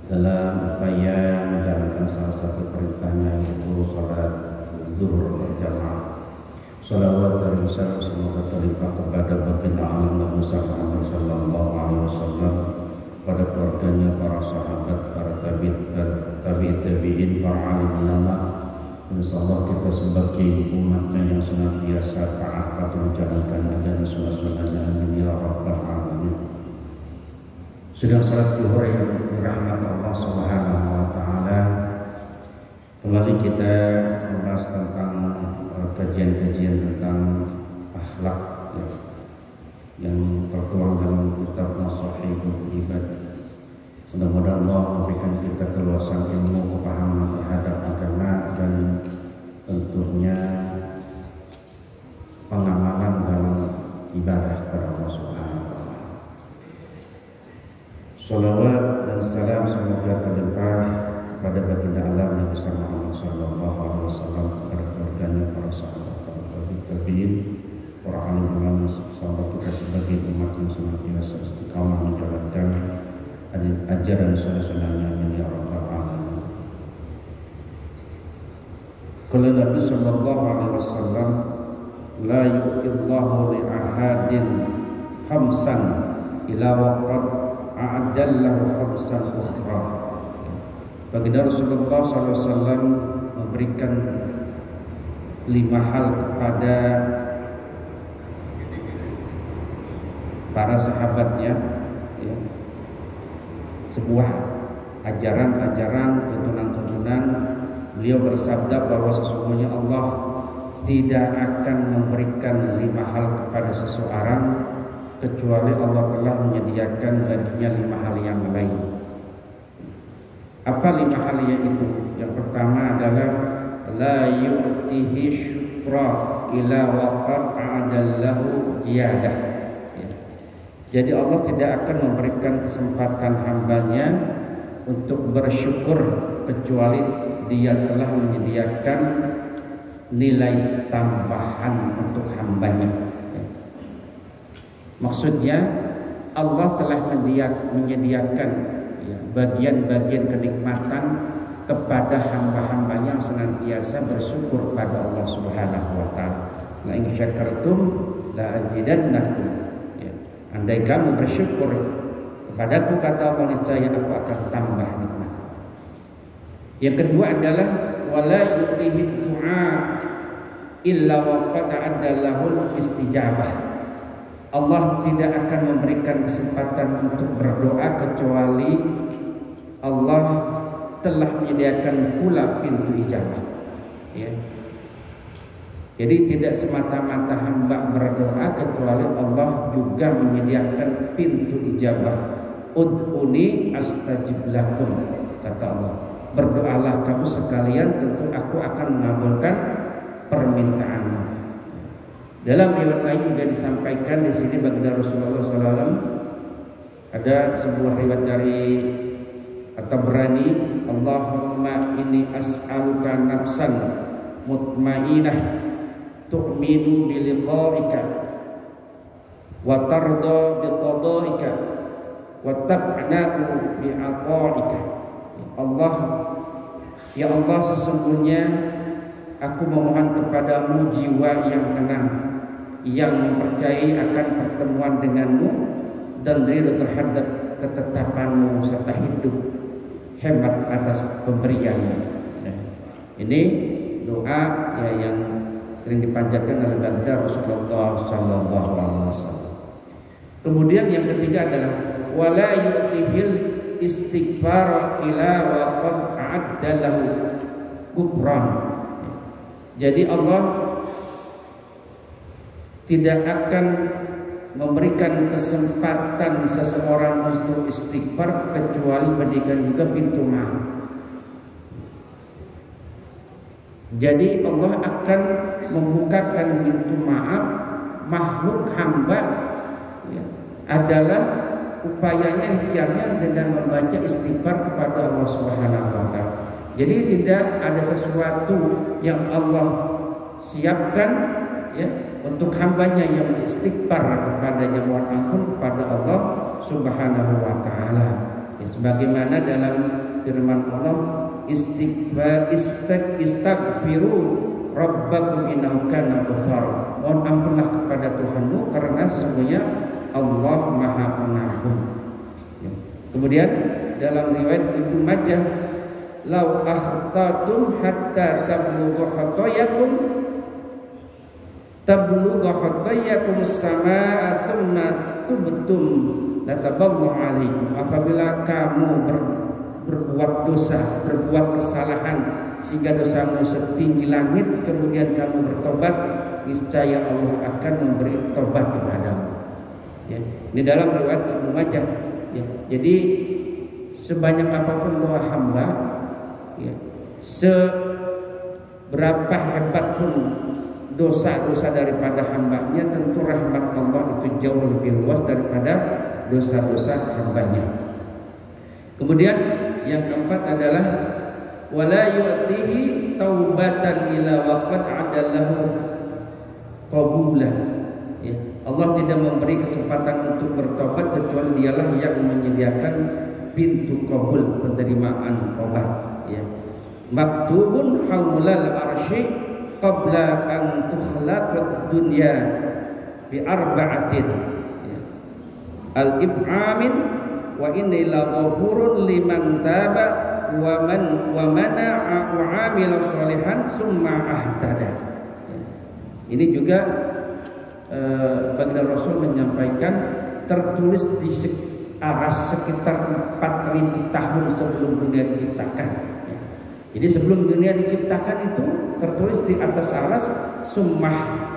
dalam upaya menjalankan salah satu perintahnya, yaitu salat zuhur berjamaah. Salawat dan salam semoga terlimpah kepada baginda alam Nabi Muhammad sallallahu alaihi wasallam, pada keluarganya, para sahabat, para tabi'in, para alim ulama. Insyaallah kita sebagai umatnya yang senantiasa taat atau menjalankan ajaran sunnah-sunnahnya, amin ya rabbal alamin. Sedang salat zuhur yang dirahmati Allah Subhanahu wa taala, kembali kita membahas tentang kajian-kajian tentang akhlak yang tertuang dalam kitab Nashihul Ibad. Mudah-mudahan Allah memberikan kita keluasan ilmu, kepahaman terhadap agama, dan tentunya pengamalan dalam ibadah kepada Allah Subhanahu wa taala. Salawat dan salam semoga terlimpah kepada baginda alam Nabi Muhammad sallallahu alaihi wasallam, kepada keluarganya, para sahabat, para tabi'in, para alim ulama, sahabat kita sebagai umat yang senantiasa istiqamah menjalankan ajaran sunnah-sunnahnya, amin ya rabbal alamin. Qala Nabi sallallahu alaihi wasallam, la yu'tillahu li ahadin khamsan ila waqad a'adallahu khamsan ukhra. Baginda Rasulullah SAW memberikan 5 hal kepada para sahabatnya, ya. Sebuah ajaran-ajaran, tuntunan-tuntunan. Beliau bersabda bahwa sesungguhnya Allah tidak akan memberikan 5 hal kepada seseorang kecuali Allah telah menyediakan baginya 5 hal yang lain. Apa 5 hal yang itu? Yang pertama adalah la yu'tihi syukra ila waqad a'adallahu ziyadah. Ya. Jadi Allah tidak akan memberikan kesempatan hambanya untuk bersyukur kecuali Dia telah menyediakan nilai tambahan untuk hambanya. Ya. Maksudnya Allah telah menyediakan bagian-bagian kenikmatan kepada hamba-hambanya yang senantiasa bersyukur pada Allah Subhanahu wa taala. La in syakartum la azidannakum. Ya. Andai kamu bersyukur kepadaku, kata Allah, niscaya aku akan tambah nikmat. Yang kedua adalah wala yu'tihi du'a illa wa qad adallahu istijabah. Allah tidak akan memberikan kesempatan untuk berdoa kecuali Allah telah menyediakan pula pintu ijabah. Ya. Jadi tidak semata-mata hamba berdoa kecuali Allah juga menyediakan pintu ijabah. Ud'uni astajib lakum, kata Allah. Berdoalah kamu sekalian, tentu aku akan mengabulkan permintaanmu. Dalam riwayat lain juga disampaikan di sini baginda Rasulullah SAW, ada sebuah riwayat dari At-Tabrani, Allahumma inni as'aluka nafsan mutmainah tu'minu bi liqa'ika wa tarda bi qada'ika wa tab'na'u bi 'ata'ika. Ya Allah, sesungguhnya aku memohon kepadamu jiwa yang tenang, yang mempercayai akan pertemuan denganmu dan ridho terhadap ketetapanmu serta hidup hemat atas pemberianmu. Ini doa yang sering dipanjatkan oleh baginda Rasulullah sallallahu alaihi wasallam. Kemudian yang ketiga adalah wala yu'tihil istighfar ila wa qad a'addalahu kufran. Jadi Allah tidak akan memberikan kesempatan seseorang untuk istighfar kecuali berikan juga pintu maaf. Jadi Allah akan membukakan pintu maaf. Makhluk hamba adalah upayanya, ikhtiarnya dengan membaca istighfar kepada Allah Subhanahu wa taala. Jadi tidak ada sesuatu yang Allah siapkan untuk hambanya yang beristighfar kepadanya, mohon ampun kepada Allah Subhanahu wa taala. Ya, sebagaimana dalam firman Allah, istaghfiru rabbakum innahu kana ghafar. Mohon ampunlah kepada Tuhanmu karena sesungguhnya Allah Maha Pengampun. Ya. Kemudian dalam riwayat Ibnu Majah, lau akhtatum hatta tablugha khatayakum samaa thumma tubtum lataballahu alaikum. Apabila kamu berbuat dosa, berbuat kesalahan sehingga dosamu setinggi langit, kemudian kamu bertobat, niscaya Allah akan memberi tobat kepadamu. Ya. Ini dalam riwayat Ibnu Majah. Ya. Jadi sebanyak apapun doa hamba, ya, seberapa hebat pun dosa-dosa daripada hambanya, tentu rahmat Allah itu jauh lebih luas daripada dosa-dosa hambanya. Kemudian yang keempat adalah wala yu'tihi taubatan ila waqad adalahu qabulah. Ya, Allah tidak memberi kesempatan untuk bertobat kecuali Dialah yang menyediakan pintu qabul, penerimaan tobat. Ya. Maktubun haulal arsy qabla an tukhlaqad dunya bi arba'atin. Ya. Al-ib'amin wa inni la ghafurun liman taba wa mana'a wa 'amila sholihan summa ahtada. Ini juga baginda Rasul menyampaikan tertulis di aras sekitar 4000 tahun sebelum dunia diciptakan. Jadi sebelum dunia diciptakan itu tertulis di atas aras summah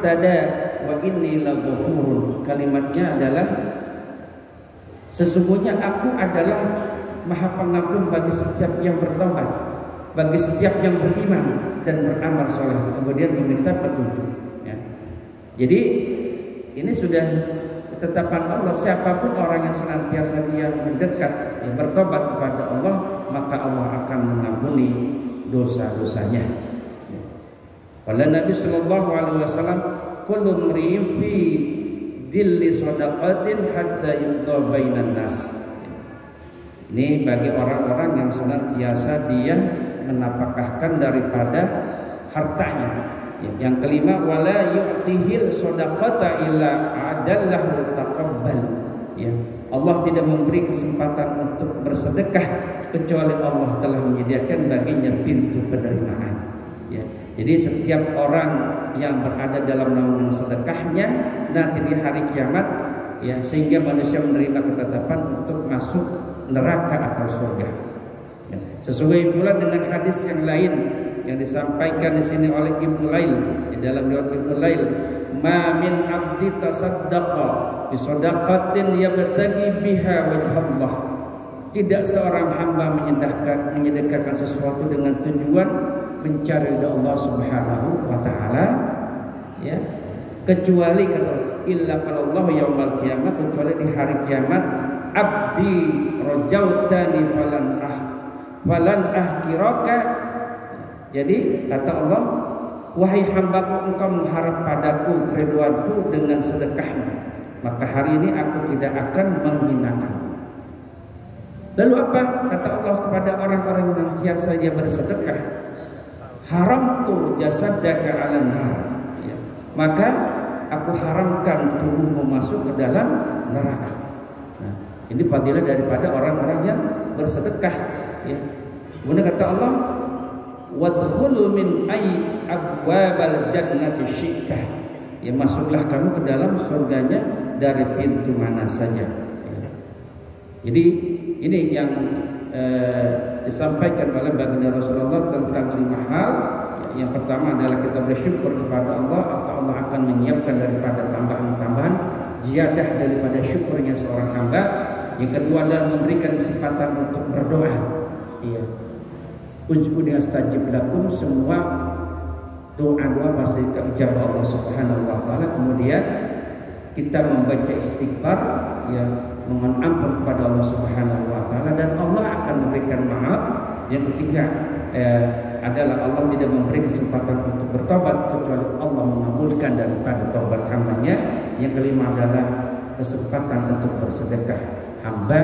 tada wa inni la ghafurun. Kalimatnya adalah sesungguhnya aku adalah Maha Pengampun bagi setiap yang bertobat, bagi setiap yang beriman dan beramal soleh. Kemudian diminta petunjuk. Ya. Jadi ini sudah ketetapan Allah, siapapun orang yang senantiasa dia mendekat, yang bertobat kepada Allah, maka Allah akan mengampuni dosa-dosanya. Ya. Qala Nabi sallallahu alaihi wasallam, kullu mri'in fi dhilli shadaqatin hatta yudha bainan nas. Ini bagi orang-orang yang senantiasa dia menapakahkan daripada hartanya. Yang kelima, wala yu'tihil shadaqata illa adallahu taqabbal. Ya, Allah tidak memberi kesempatan untuk bersedekah kecuali Allah telah menyediakan baginya pintu penerimaan. Ya, jadi setiap orang yang berada dalam naungan sedekahnya nanti di hari kiamat, ya, sehingga manusia menerima ketetapan untuk masuk neraka atau surga. Ya. Sesuai pula dengan hadis yang lain yang disampaikan di sini oleh Ibnu Lail, di dalam riwayat Ibnu Lail, ma min abdi tasaddaqa bi shadaqatin yabtaghi biha wajhallah. Tidak seorang hamba menyedekahkan sesuatu dengan tujuan mencari ridha Allah Subhanahu wa taala, ya, kecuali kata illa qalallahu yaumal qiyamah, kecuali di hari kiamat, abdi rajautani falan ahkiraka. Jadi kata Allah, wahai hambaku, engkau mengharap padaku keriduanku dengan sedekahmu, maka hari ini aku tidak akan menghinakan. Lalu apa kata Allah kepada orang-orang yang siasa dia bersedekah? Haram tu jasadaka 'alan nar. Ya. Maka aku haramkan tubuhmu masuk ke dalam neraka. Nah, ini fadilah daripada orang-orang yang bersedekah. Ya. Kemudian kata Allah, wadkhulu min abwabal jannati syi'ta. Ya, masuklah kamu ke dalam surganya dari pintu mana saja. Ya. Jadi ini yang disampaikan oleh baginda Rasulullah tentang 5 hal. Yang pertama adalah kita bersyukur kepada Allah, atau Allah akan menyiapkan daripada tambahan-tambahan ziyadah daripada syukurnya seorang hamba. Yang kedua adalah memberikan kesempatan untuk berdoa. Iya. Ujudnya stajib lakum, semua doa-doa pasti dijawab Allah Subhanahu wa taala. Kemudian kita membaca istighfar, ya, mohon ampun kepada Allah Subhanahu wa taala, dan Allah akan memberikan maaf. Yang ketiga adalah Allah tidak memberi kesempatan untuk bertobat kecuali Allah mengabulkan daripada taubat hambanya. Yang kelima adalah kesempatan untuk bersedekah. hamba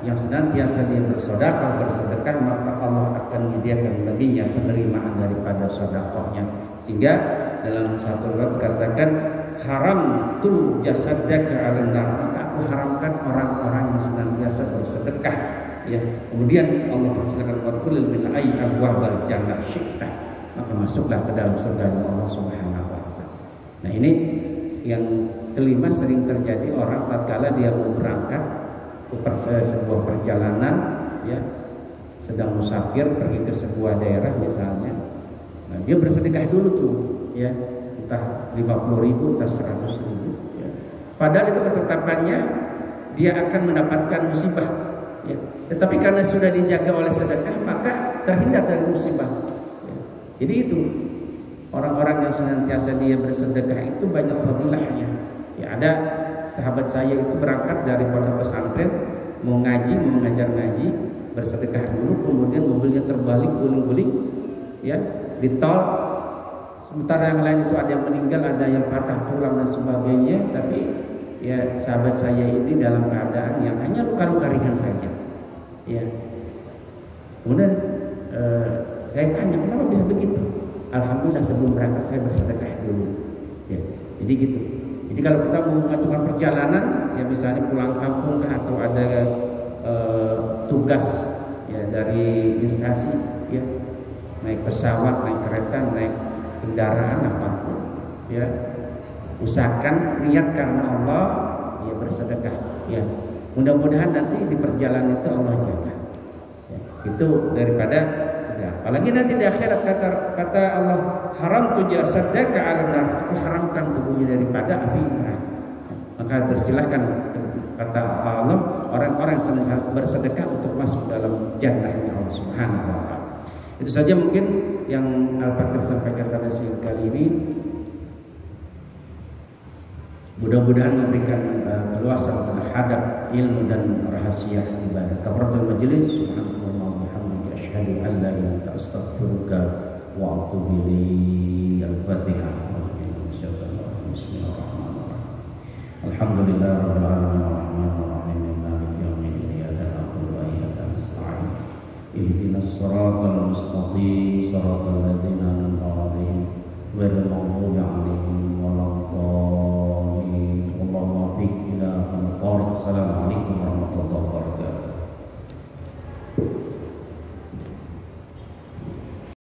yang senantiasa dia bersedekah, maka Allah akan menyediakan baginya penerimaan daripada sedekahnya. Sehingga dalam satu riwayat dikatakan, haram tu jasadaka 'alan nar, aku haramkan orang-orang yang senantiasa bersedekah. Ya, kemudian Allah persilakan warfulil min ayyi abwabal jannah syi'ta, maka masuklah ke dalam surga Allah Subhanahu wa taala. Nah, ini yang kelima sering terjadi orang tatkala dia mau berangkat ke sebuah perjalanan, ya, sedang musafir pergi ke sebuah daerah misalnya. Nah, dia bersedekah dulu tuh, ya, entah 50.000 entah 100.000, ya. Padahal itu ketetapannya dia akan mendapatkan musibah, ya. Tetapi karena sudah dijaga oleh sedekah, maka terhindar dari musibah, ya. Jadi itu orang-orang yang senantiasa dia bersedekah itu banyak fadilahnya. Ya, ada sahabat saya itu berangkat dari pondok pesantren mau ngaji, mau mengajar ngaji, bersedekah dulu, kemudian mobilnya terbalik guling-guling, ya, di tol. Sementara yang lain itu ada yang meninggal, ada yang patah tulang dan sebagainya, tapi ya sahabat saya ini dalam keadaan yang hanya luka-luka ringan saja, ya. Kemudian saya tanya, kenapa bisa begitu? Alhamdulillah sebelum berangkat saya bersedekah dulu, ya. Jadi gitu. Jadi kalau kita mau mengajukan perjalanan, ya misalnya pulang kampung atau ada tugas, ya, dari instansi, ya, naik pesawat, naik kereta, naik kendaraan apapun, ya, usahakan niat karena Allah, ya, bersedekah, ya. Mudah-mudahan nanti di perjalanan itu Allah jaga, ya. Itu daripada sedekah. Apalagi nanti di akhirat kata Allah, haram tu jasadaka 'alan nar, aku haramkan tubuhnya daripada api neraka. Maka tersilahkan kata Allah orang-orang yang senantiasa bersedekah untuk masuk dalam jannahnya Allah Subhanahu wa taala. Itu saja mungkin yang Al-Fakir sampaikan pada siang kali ini. Mudah-mudahan memberikan keluasan terhadap ilmu dan rahasia ibadah. Kafaratul majlis, subhanallah wa bihamdihi, asyhadu an la ilaha illa anta, astaghfiruka wa atubu ilaik. Al-Fatihah. Bismillahirrahmanirrahim. Alhamdulillah.